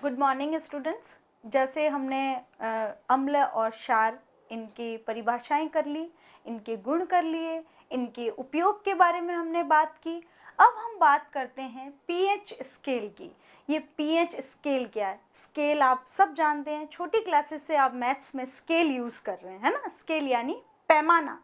Good morning students. जैसे हमने अम्ल और क्षार इनकी परिभाषाएं कर ली, इनके गुण कर लिए, इनके उपयोग के बारे में हमने बात की। अब हम बात करते हैं पीएच स्केल की। ये पीएच स्केल क्या है? स्केल आप सब जानते हैं, छोटी क्लासेस से आप मैथ्स में स्केल यूज कर रहे हैं, है ना। स्केल यानी पैमाना,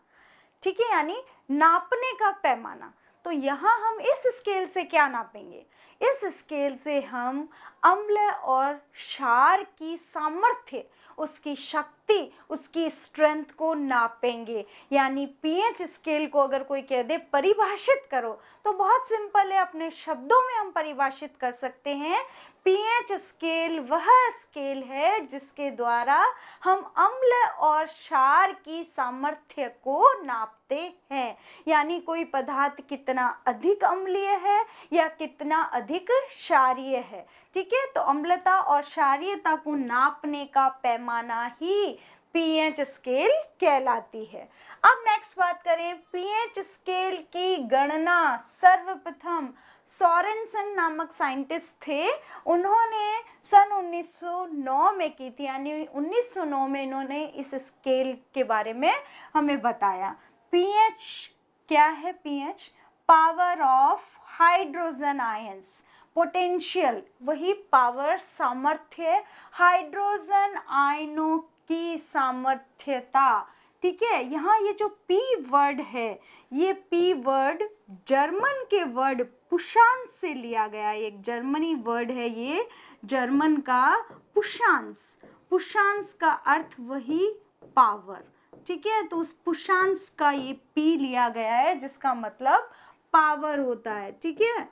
ठीक है, यानी नापने का पैमाना। तो यहाँ हम इस स्केल से क्या नापेंगे? इस स्केल से हम अम्ल और क्षार की सामर्थ्य, उसकी शक्ति, उसकी स्ट्रेंथ को नापेंगे। यानी पीएच स्केल को अगर कोई कह दे परिभाषित करो, तो बहुत सिंपल है, अपने शब्दों में हम परिभाषित कर सकते हैं। पीएच स्केल वह स्केल है जिसके द्वारा हम अम्ल और क्षार की सामर्थ्य को नापते हैं। यानी कोई पदार्थ कितना अधिक अम्लीय है या कितना अधिक क्षारीय है, ठीक है। तो अम्लता और क्षारीयता को नापने का पैमाना ही पीएच स्केल कहलाती है। अब नेक्स्ट बात करें, पीएच स्केल की गणना सर्वप्रथम सोरेनसन नामक साइंटिस्ट थे, उन्होंने सन 1909 में की थी। यानी 1909 में इन्होंने इस स्केल के बारे में हमें बताया। पीएच क्या है? PH power of hydrogen ions, potential वही पावर, सामर्थ्य, हाइड्रोजन आयनों की सामर्थ्यता, ठीक है। यहाँ ये जो पी वर्ड है, ये पी वर्ड जर्मन के वर्ड पुशांस से लिया गया। एक जर्मनी वर्ड है ये, जर्मन का पुशांस। पुशांस का अर्थ वही पावर, ठीक है। तो उस पुशांस का ये पी लिया गया है जिसका मतलब पावर होता है, ठीक है।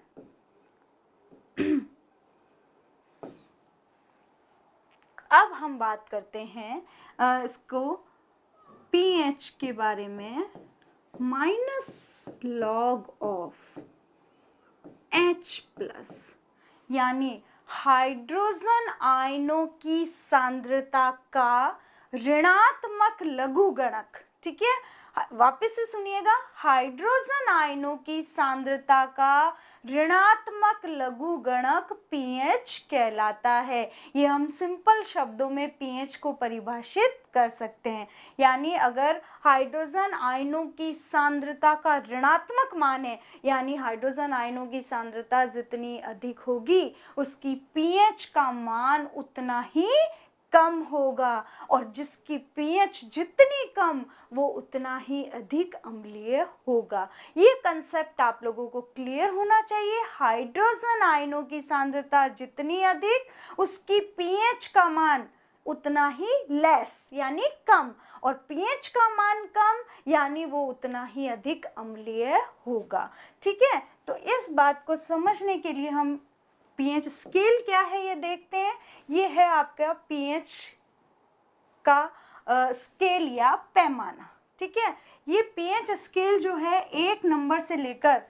अब हम बात करते हैं इसको पीएच के बारे में। Minus log of H plus, यानी हाइड्रोजन आयनों की सांद्रता का ऋणात्मक लघुगणक, ठीक है। वापस से सुनिएगा, हाइड्रोजन आयनों की सांद्रता का ऋणात्मक लघुगणक पीएच कहलाता है। ये हम सिंपल शब्दों में पीएच को परिभाषित कर सकते हैं। यानी अगर हाइड्रोजन आयनों की सांद्रता का ऋणात्मक मान है, यानी हाइड्रोजन आयनों की सांद्रता जितनी अधिक होगी उसकी पीएच का मान उतना ही कम होगा, और जिसकी पीएच जितनी कम वो उतना ही अधिक अम्लीय होगा। ये कंसेप्ट आप लोगों को क्लियर होना चाहिए। हाइड्रोजन आयनों की सांद्रता जितनी अधिक, उसकी पीएच का मान उतना ही लेस यानी कम, और पीएच का मान कम यानी वो उतना ही अधिक अम्लीय होगा, ठीक है। तो इस बात को समझने के लिए हम पीएच स्केल क्या है ये देखते हैं। ये है आपका पीएच का स्केल या पैमाना, ठीक है। ये पीएच स्केल जो है 1 नंबर से लेकर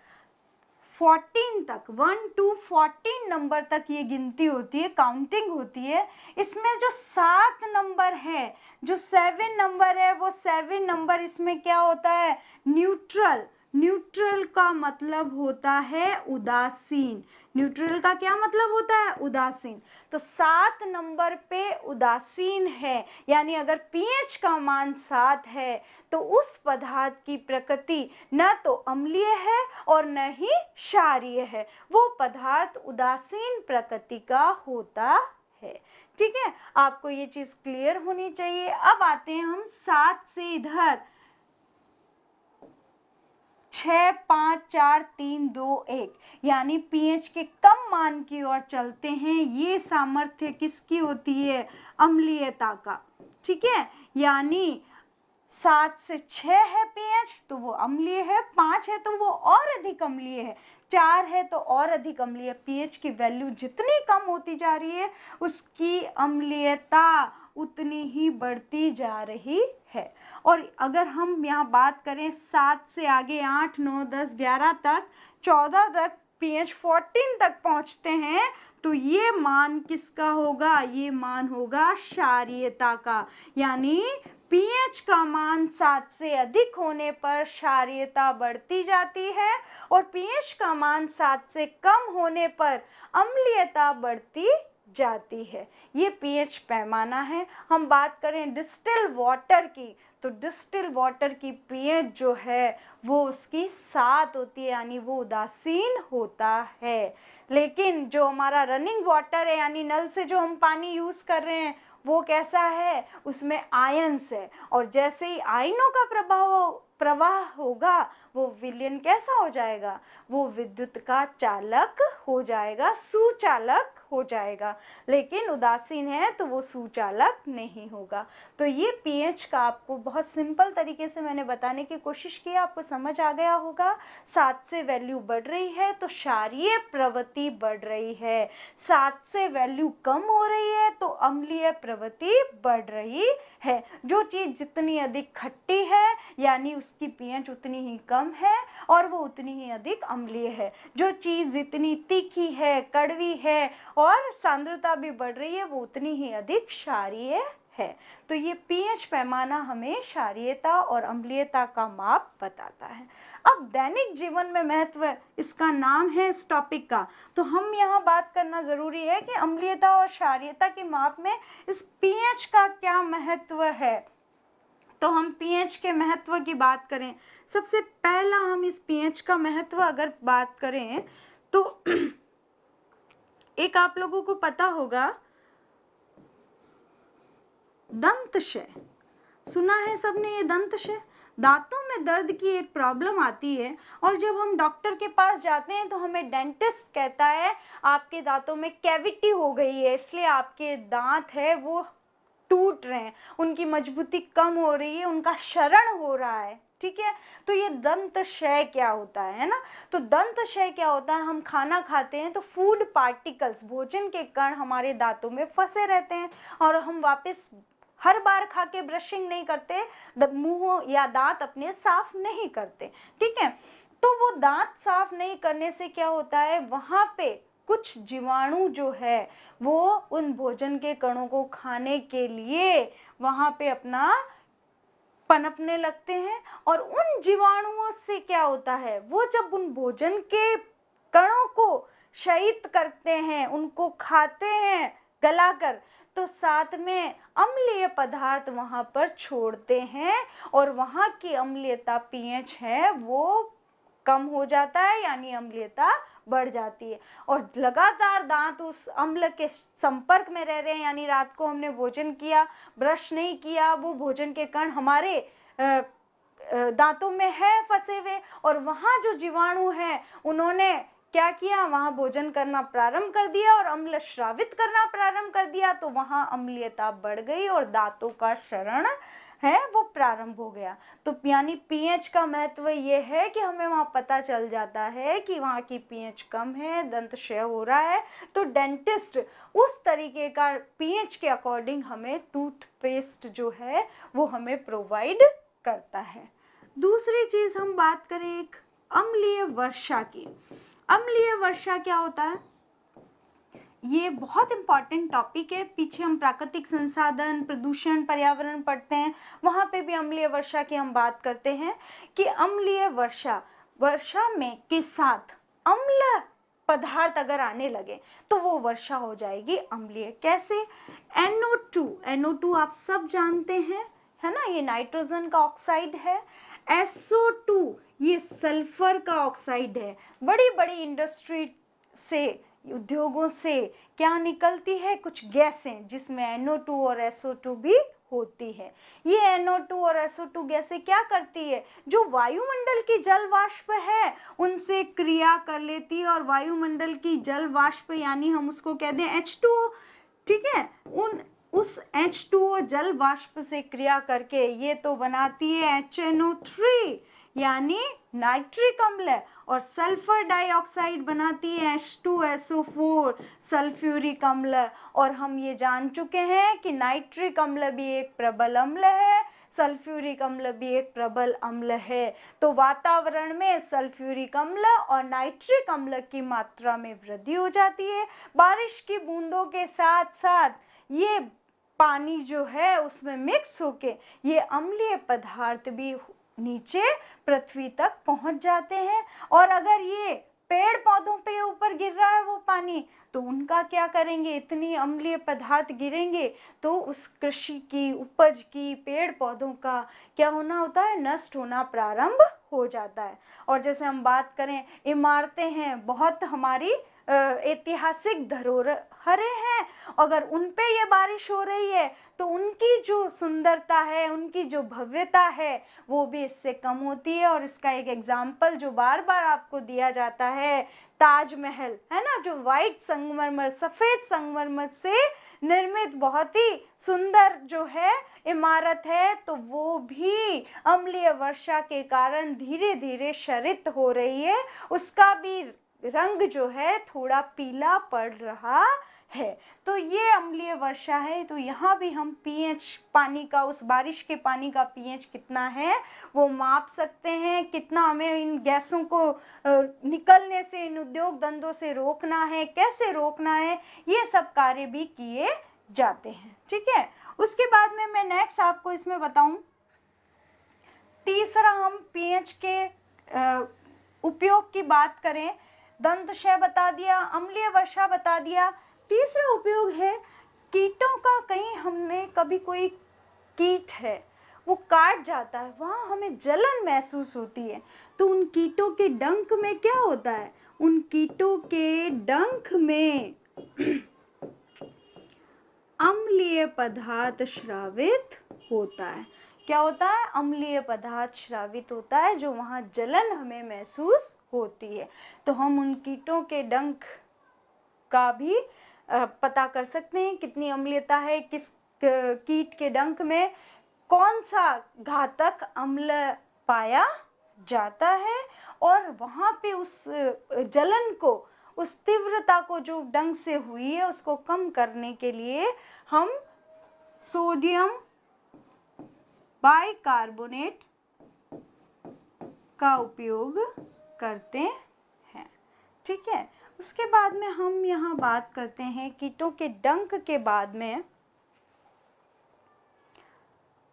14 तक, 1 to 14 नंबर तक ये गिनती होती है, काउंटिंग होती है। इसमें जो 7 नंबर है, जो 7 नंबर है, वो 7 नंबर इसमें क्या होता है? न्यूट्रल। न्यूट्रल का मतलब होता है उदासीन। न्यूट्रल का क्या मतलब होता है? उदासीन। तो 7 नंबर पे उदासीन है, यानी अगर पीएच का मान 7 है तो उस पदार्थ की प्रकृति न तो अम्लीय है और न ही क्षारीय है, वो पदार्थ उदासीन प्रकृति का होता है, ठीक है। आपको ये चीज क्लियर होनी चाहिए। अब आते हैं हम 7 से इधर 6, 5, 4, 3, 2, 1, यानी पीएच के कम मान की ओर चलते हैं। ये सामर्थ्य किसकी होती है? अम्लीयता का, ठीक है। यानी 7 से 6 है पीएच तो वो अम्लीय है, 5 है तो वो और अधिक अम्लीय है, 4 है तो और अधिक अम्लीय। पीएच की वैल्यू जितनी कम होती जा रही है उसकी अम्लीयता उतनी ही बढ़ती जा रही है। और अगर हम यहाँ बात करें 7 से आगे 8, 9, 10, 11 तक, 14 तक, पीएच 14 तक पहुँचते हैं तो ये मान किसका होगा? ये मान होगा क्षारीयता का। यानी पीएच का मान 7 से अधिक होने पर क्षारीयता बढ़ती जाती है और पीएच का मान 7 से कम होने पर अम्लीयता बढ़ती जाती है। ये पीएच पैमाना है। हम बात करें डिस्टिल वाटर की, तो डिस्टिल वाटर की पीएच जो है वो उसकी 7 होती है, यानी वो उदासीन होता है। लेकिन जो हमारा रनिंग वाटर है, यानी नल से जो हम पानी यूज़ कर रहे हैं, वो कैसा है, उसमें आयंस है, और जैसे ही आयनों का प्रवाह होगा, वो विलयन कैसा हो जाएगा, वो विद्युत का चालक हो जाएगा, सुचालक हो जाएगा। लेकिन उदासीन है तो वो सुचालक नहीं होगा। तो ये पीएच का आपको बहुत सिंपल तरीके से मैंने बताने की कोशिश की, आपको समझ आ गया होगा। 7 से वैल्यू बढ़ रही है तो क्षारीय प्रवृत्ति बढ़ रही है, 7 से वैल्यू कम हो रही है तो अम्लीय प्रवृत्ति बढ़ रही है। जो चीज़ जितनी अधिक खट्टी है, यानी उसकी पीएच उतनी ही कम है और वो उतनी ही अधिक अम्लीय है। जो चीज़ जितनी तीखी है, कड़वी है और सांद्रता भी बढ़ रही है, वो उतनी ही अधिक क्षारीय है। तो ये पीएच पैमाना हमें क्षारीयता और अम्लीयता का माप बताता है। अब दैनिक जीवन में महत्व इसका नाम है इस टॉपिक का, तो हम यहाँ बात करना ज़रूरी है कि अम्लीयता और क्षारीयता के माप में इस पीएच का क्या महत्व है। तो हम पीएच के महत्व की बात करें, सबसे पहला हम इस पीएच का महत्व अगर बात करें तो एक आप लोगों को पता होगा दंतशय, सुना है सबने ये दंतशय। दांतों में दर्द की एक प्रॉब्लम आती है और जब हम डॉक्टर के पास जाते हैं तो हमें डेंटिस्ट कहता है आपके दांतों में कैविटी हो गई है, इसलिए आपके दांत है वो टूट रहे हैं, उनकी मजबूती कम हो रही है, उनका क्षरण हो रहा है। ठीक है, तो ये दंत क्षय क्या होता है ना, तो दंत क्षय क्या होता है, हम खाना खाते हैं तो फूड पार्टिकल्स, भोजन के कण हमारे दांतों में फंसे रहते हैं और हम वापस हर बार खा के ब्रशिंग नहीं करते, मुंह या दांत अपने साफ नहीं करते। ठीक है, तो वो दांत साफ नहीं करने से क्या होता है, वहां पे कुछ जीवाणु जो है वो उन भोजन के कणों को खाने के लिए वहां पे अपना पनपने लगते हैं और उन जीवाणुओं से क्या होता है, वो जब उन भोजन के कणों को शयित करते हैं, उनको खाते हैं गलाकर, तो साथ में अम्लीय पदार्थ वहां पर छोड़ते हैं और वहां की अम्लीयता पीएच है वो कम हो जाता है, यानी अम्लीयता बढ़ जाती है। और लगातार दांत उस अम्ल के संपर्क में रह रहे हैं, यानी रात को हमने भोजन किया, ब्रश नहीं किया, वो भोजन के कण हमारे दांतों में है फंसे हुए और वहाँ जो जीवाणु हैं उन्होंने क्या किया, वहाँ भोजन करना प्रारंभ कर दिया और अम्ल श्रावित करना प्रारंभ कर दिया, तो वहाँ अम्लीयता बढ़ गई और दांतों का क्षरण है वो प्रारंभ हो गया। तो यानी पीएच का महत्व ये है कि हमें वहाँ पता चल जाता है कि वहाँ की पीएच कम है, दंत क्षय हो रहा है, तो डेंटिस्ट उस तरीके का पीएच के अकॉर्डिंग हमें टूथपेस्ट जो है वो हमें प्रोवाइड करता है। दूसरी चीज़ हम बात करें एक अम्लीय वर्षा की। अम्लीय वर्षा क्या होता है, ये बहुत इंपॉर्टेंट टॉपिक है। पीछे हम प्राकृतिक संसाधन, प्रदूषण, पर्यावरण पढ़ते हैं, वहाँ पे भी अम्लीय वर्षा की हम बात करते हैं कि अम्लीय वर्षा में के साथ अम्ल पदार्थ अगर आने लगे तो वो वर्षा हो जाएगी अम्लीय। कैसे, NO2 आप सब जानते हैं, है ना, ये नाइट्रोजन का ऑक्साइड है। SO2 ये सल्फर का ऑक्साइड है। बड़ी बड़ी इंडस्ट्री से, उद्योगों से क्या निकलती है, कुछ गैसें जिसमें NO2 और SO2 भी होती है। ये NO2 और SO2 गैसें क्या करती है, जो वायुमंडल की जल वाष्प है उनसे क्रिया कर लेती है और वायुमंडल की जल वाष्प यानी हम उसको कहते हैं H2O। ठीक है, उस H2O जल वाष्प से क्रिया करके ये तो बनाती है HNO3 यानी नाइट्रिक अम्ल, और सल्फर डाइऑक्साइड बनाती है H2SO4 सल्फ्यूरिक अम्ल। और हम ये जान चुके हैं कि नाइट्रिक अम्ल भी एक प्रबल अम्ल है, सल्फ्यूरिक अम्ल भी एक प्रबल अम्ल है। तो वातावरण में सल्फ्यूरिक अम्ल और नाइट्रिक अम्ल की मात्रा में वृद्धि हो जाती है। बारिश की बूंदों के साथ साथ ये पानी जो है उसमें मिक्स होके ये अम्लीय पदार्थ भी नीचे पृथ्वी तक पहुंच जाते हैं। और अगर ये पेड़ पौधों पे ऊपर गिर रहा है वो पानी, तो उनका क्या करेंगे, इतनी अम्लीय पदार्थ गिरेंगे तो उस कृषि की उपज की, पेड़ पौधों का क्या होना होता है, नष्ट होना प्रारंभ हो जाता है। और जैसे हम बात करें, इमारतें हैं, बहुत हमारी ऐतिहासिक धरोहरें हैं, अगर उन पे ये बारिश हो रही है तो उनकी जो सुंदरता है, उनकी जो भव्यता है, वो भी इससे कम होती है। और इसका एक एग्जाम्पल जो बार बार आपको दिया जाता है, ताजमहल है ना, जो वाइट संगमरमर, सफ़ेद संगमरमर से निर्मित बहुत ही सुंदर जो है इमारत है, तो वो भी अम्लीय वर्षा के कारण धीरे धीरे क्षरित हो रही है, उसका भी रंग जो है थोड़ा पीला पड़ रहा है। तो ये अम्लीय वर्षा है। तो यहाँ भी हम पीएच पानी का, उस बारिश के पानी का पीएच कितना है वो माप सकते हैं, कितना हमें इन गैसों को निकलने से, इन उद्योग धंधों से रोकना है, कैसे रोकना है, ये सब कार्य भी किए जाते हैं। ठीक है, उसके बाद में मैं नेक्स्ट आपको इसमें बताऊं, तीसरा हम पीएच के उपयोग की बात करें, दंतशय बता दिया, अम्लीय वर्षा बता दिया। तीसरा उपयोग है कीटों का। कहीं हमने कभी कोई कीट है वो काट जाता है, वहाँ हमें जलन महसूस होती है, तो उन कीटों के डंक में क्या होता है, उन कीटों के डंक में अम्लीय पदार्थ स्रावित होता है। क्या होता है, अम्लीय पदार्थ स्रावित होता है, जो वहाँ जलन हमें महसूस होती है। तो हम उन कीटों के डंक का भी पता कर सकते हैं कितनी अम्लीयता है, किस कीट के डंक में कौन सा घातक अम्ल पाया जाता है, और वहाँ पे उस जलन को, उस तीव्रता को जो डंक से हुई है उसको कम करने के लिए हम सोडियम बाइकार्बोनेट का उपयोग करते हैं। ठीक है, उसके बाद में हम यहाँ बात करते हैं कीटों के डंक के बाद में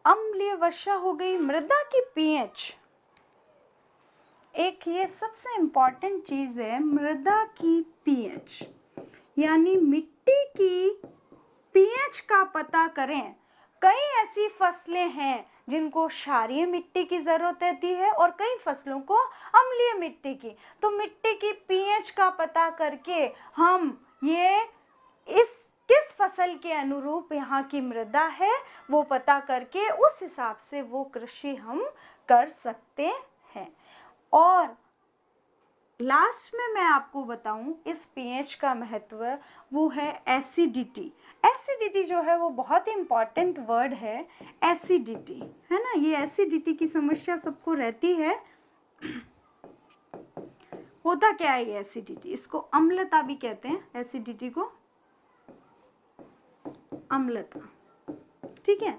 अम्लीय वर्षा हो गई, मृदा की पीएच। एक ये सबसे इम्पॉर्टेंट चीज़ है, मृदा की पीएच, यानी मिट्टी की पीएच का पता करें। कई ऐसी फसलें हैं जिनको क्षारीय मिट्टी की ज़रूरत रहती है और कई फसलों को अम्लीय मिट्टी की। तो मिट्टी की पीएच का पता करके हम ये किस फसल के अनुरूप यहाँ की मृदा है वो पता करके उस हिसाब से वो कृषि हम कर सकते हैं। और लास्ट में मैं आपको बताऊं इस पीएच का महत्व, वो है एसिडिटी। एसिडिटी जो है वो बहुत ही इम्पॉर्टेंट वर्ड है, एसिडिटी, है ना। ये एसिडिटी की समस्या सबको रहती है। होता क्या है ये एसिडिटी, इसको अम्लता भी कहते हैं, एसिडिटी को अम्लता। ठीक है,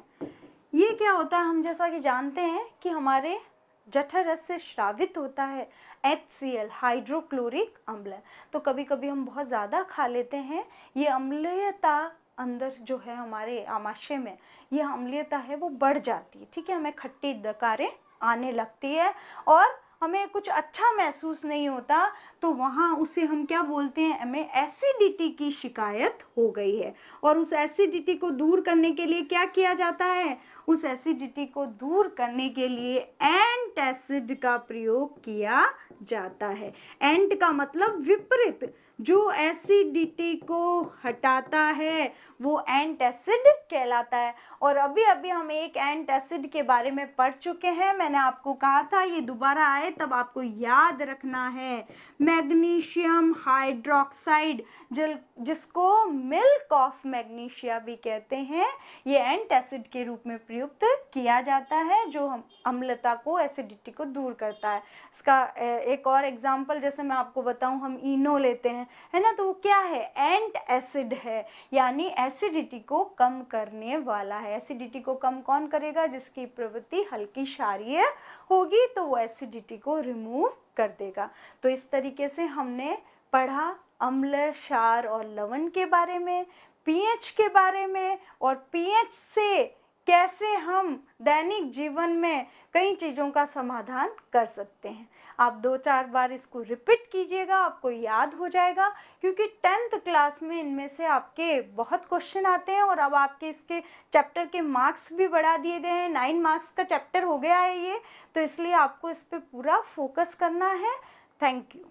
ये क्या होता है, हम जैसा कि जानते हैं कि हमारे जठर रस से स्रावित होता है HCl, हाइड्रोक्लोरिक अम्ल। तो कभी कभी हम बहुत ज़्यादा खा लेते हैं, ये अम्लीयता अंदर जो है हमारे आमाशय में, ये अम्लीयता है वो बढ़ जाती है। ठीक है, हमें खट्टी डकारें आने लगती है और हमें कुछ अच्छा महसूस नहीं होता, तो वहाँ उसे हम क्या बोलते हैं, हमें एसिडिटी की शिकायत हो गई है। और उस एसिडिटी को दूर करने के लिए क्या किया जाता है, उस एसिडिटी को दूर करने के लिए एंटासिड का प्रयोग किया जाता है। एंट का मतलब विपरीत, जो एसिडिटी को हटाता है वो एंटासिड कहलाता है। और अभी अभी हम एक एंटासिड के बारे में पढ़ चुके हैं, मैंने आपको कहा था ये दोबारा आए तब आपको याद रखना है, मैग्नीशियम हाइड्रोक्साइड, जिसको मिल्क ऑफ मैग्नीशिया भी कहते हैं, ये एंटासिड के रूप में प्रयुक्त किया जाता है, जो हम अम्लता को, एसिडिटी को दूर करता है। इसका एक और एग्जाम्पल जैसे मैं आपको बताऊं, हम इनो लेते हैं, है ना, तो वो क्या है, एंट एसिड है, यानी एसिडिटी को कम करने वाला है। एसिडिटी को कम कौन करेगा, जिसकी प्रवृत्ति हल्की क्षारीय होगी, तो वो एसिडिटी को रिमूव कर देगा। तो इस तरीके से हमने पढ़ा अम्ल, क्षार और लवण के बारे में, पीएच के बारे में, और पीएच से कैसे हम दैनिक जीवन में कई चीज़ों का समाधान कर सकते हैं। आप 2-4 बार इसको रिपीट कीजिएगा, आपको याद हो जाएगा, क्योंकि 10th क्लास में इनमें से आपके बहुत क्वेश्चन आते हैं और अब आपके इसके चैप्टर के मार्क्स भी बढ़ा दिए गए हैं। 9 मार्क्स का चैप्टर हो गया है ये, तो इसलिए आपको इस पे पूरा फोकस करना है। Thank you.